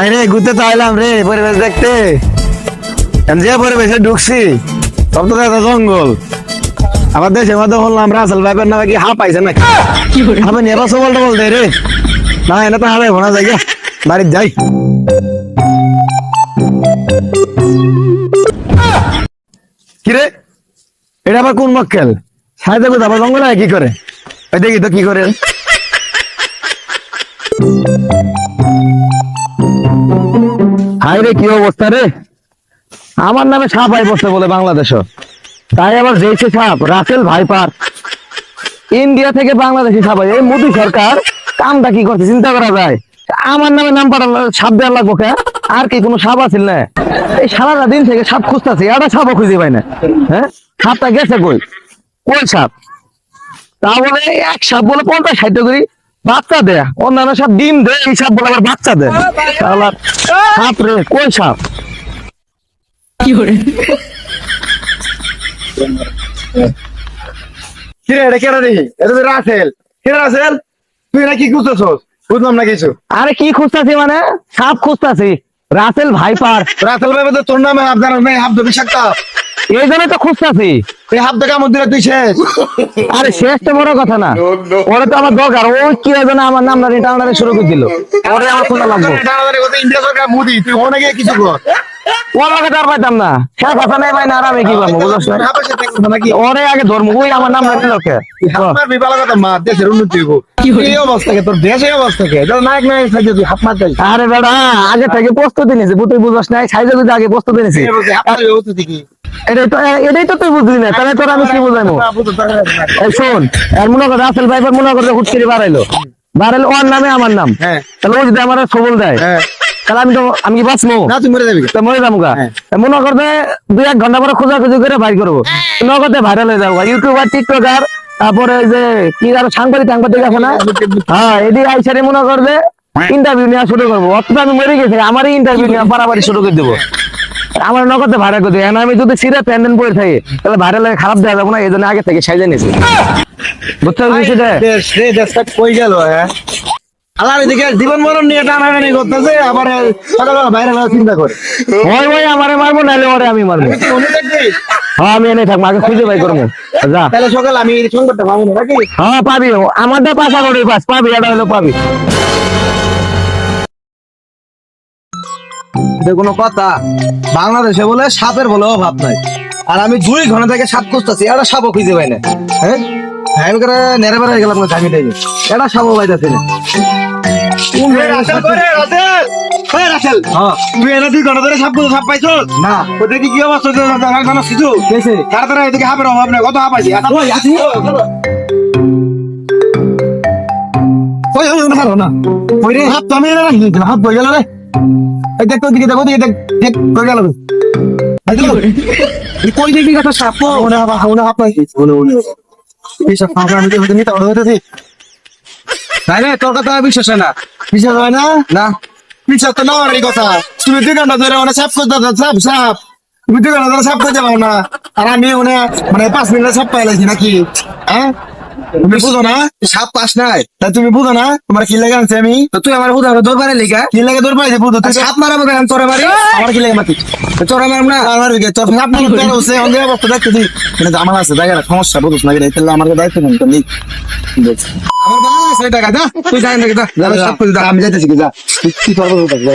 রে ঘুরতে তো আইলাম রে পরিবেশ দেখতে। যে পরিবেশে ঢুকছি সব তো একটা জঙ্গল। আমার দেশের মধ্যে বললাম রাসেল ভাইপের নামে কি হাঁপ পাইছে নাকি? আমি নেবা সবলটা বলতে রে না, এনে তো হারাই ভোনা যাই বাড়ির যাই। কিরে এটা আবার কোন মক্কেল? সাইডে কোথাও আবার জঙ্গলে কি করে? ওই দেখি তো কি করে। হাই রে কি অবস্থা রে, আমার নামে সাপ আই বসতে বলে বাংলাদেশ, তাই আবার যেইছে সাপ রাসেল ভাইপার ইন্ডিয়া থেকে বাংলাদেশি সাপ। এই মোদী সরকার কামটা কি করছে চিন্তা করা যায়? আমার নামে নাম পাঠানো সাপ দেওয়ার লাগবো কে? আর কি কোনো সাপ আছিল না? এই সারাটা দিন থেকে সাপ খুঁজতেছি, একটা সাপও খুঁজে পাই না। হ্যাঁ সাপটা গেছে কই? কোন সাপ? তা বলে এক সাপ বলে 50-60 করি বাচ্চা দেয়, অন্যান্য সাপ ডিম দেয়, এই সাপ বলে আবার বাচ্চা দেয়। সাপ রে কোন সাপ? কিরে এটা কেন রে? এটা তো রাসেল। কিরে রাসেল তুই না কি খুঁজতেছস? বুঝলাম না কিছু। আরে কি খুঁজতাছি মানে সাপ খুঁজতাছি, রাসেল ভাইপার। রাসেল ভাইপার তো তোর নামে হাফ জানাস নাই, হাফ তো বিষাক্ত। এই জন্যই তো খুঁজতাছি। এই হাফ দেখা মধ্যে তুই শেষ। আরে শেষ তো বড় কথা না, ওরে তো আমার দরকার। ওই কি যেন আমার নাম না টানাটানি শুরু করে দিল, ওরে আমার খোঁজা লাগবে। টানাটানি কথা ইন্ডিয়া সরকার মোদি, তুই ওনে গিয়ে কিছু কর। ওরা কথা আর পাইতাম না, শেষ কথা নাই ভাই না, আর আমি কি পাবো বুঝছ না? ওরে আগে ধর্ম ওই আমার নাম না দিল কে? আমার বিপালা কথা মা দেশের উন্নতি হইব। এই অবস্থাকে তোর দেশের অবস্থাকে নায়ক নায়ক সাইজে তুই হাত মার যাই। আরে বেড়া আগে থেকে প্রস্তুতি নিয়েছে, তুই বুঝছ না? সাইজে যদি আগে প্রস্তুতি নিয়েছে এটাই তো তুই বুঝলি না, তাহলে তোর আমি কি বুঝাইবো? শোন আর মনে কর রাসেল ভাইপার মনে করে হুট করে বাড়াইলো ওর নামে আমার নাম, তাহলে ও যদি আমার সবল দেয় তাহলে আমি কি বাঁচবো না? তুই মরে যাবি, মরে যাবো গা। মনে করতে 2-1 ঘন্টা পরে খোঁজাখুঁজি করে বাইর করবো, নগদে ভাইরাল হয়ে যাবো। ইউটিউবার টিকটকার তারপরে যে কি আরো সাংবাদিক আছে না, হ্যাঁ এদিকে আইসারে মনে করবে ইন্টারভিউ নেওয়া শুরু করবো। অথবা আমি মরে গেছি, আমারই ইন্টারভিউ নেওয়া বাড়াবাড়ি শুরু করে দেবো। আমার নগদে ভাড়া করে দেয়। আমি যদি সিরে প্যান্ডেন পরে থাকি তাহলে ভাড়া লাগে খারাপ দেওয়া যাবো না, এই জন্য আগে থেকে সাইজে নিয়েছি। বুঝতে পারছি কই গেল? হ্যাঁ আল্লাহ এদিকে জীবন মরণ নিয়ে টানাটানি করতেছে, আবার সকালবেলা বাইরে চিন্তা করে ওই ওই আমারে মারবো নাহলে ওরে আমি মারবো। হ্যাঁ আমি এনে থাকবো, আগে খুঁজে বাই করবো। যা তাহলে সকাল আমি সংবাদটা পাবো নাকি? হ্যাঁ পাবি, আমাদের পাশা করে পাস পাবি, এটা হলো পাবি। কোনো কথা বাংলাদেশে বলে সাপের বলে অভাব নাই, আর আমি 2 ঘন্টা থেকে সাপ খুঁজতেছি, একটা সাপও খুঁজে পাই না। হ্যাঁ আমি করে নেড়ে বেড়ে গেলাম জানি টাইমে, এটা সাপও পাইতেছি না। তুই এনে 2 ঘন্টা ধরে সাপ পাইছ না? ওদিকে কি অবস্থা কিছু তাড়াতাড়ি এদিকে হাপের অভাব নেই, কত হাপ আছে? না ওই রে হাপ তো আমি হাপ বই গেল রে। এই দেখ ওদিকে দেখ, ওদিকে দেখ দেখ কই গেল? কই দেখি একটা সাপ ওনা হাপ পাইছি এই সব ফাঁকা আমি তো নিতে হইতেছি। তাই রে তোর কথা বিশ্বাস হয় না? বিশ্বাস হয় না? না বিশ্বাস তো না হওয়ারই কথা। তুমি 2 ঘন্টা ধরে অনেক সাপ করতে সাপ সাপ তুমি 2 ঘন্টা ধরে সাপ করতে পারো না, আর আমি মানে 5 মিনিটে সাপ পাইলাইছি নাকি? হ্যাঁ তুমি বুঝো না সাপ পাস নাই, তাই তুমি বুঝো না তোমার কি লাগে আনছে আমি? তুই আমার বুঝা দরবারে লিখা কি লাগে দরবারে বুঝো? তুই সাপ মারাবো কেন? তোরে মারি আমার কি লাগে মাতি? তোরা মারব না আমার তোর সাপ মারতে হচ্ছে অন্ধের অবস্থা দেখতে দিই, মানে জামাল আছে জায়গা সমস্যা বুঝছ না? তাহলে আমার দায়িত্ব নেই তো নেই। আমার বাবা আছে টাকা দা, তুই যাই নাকি দা সাপ করে দা, আমি যাইতেছি কি যা কি করবো?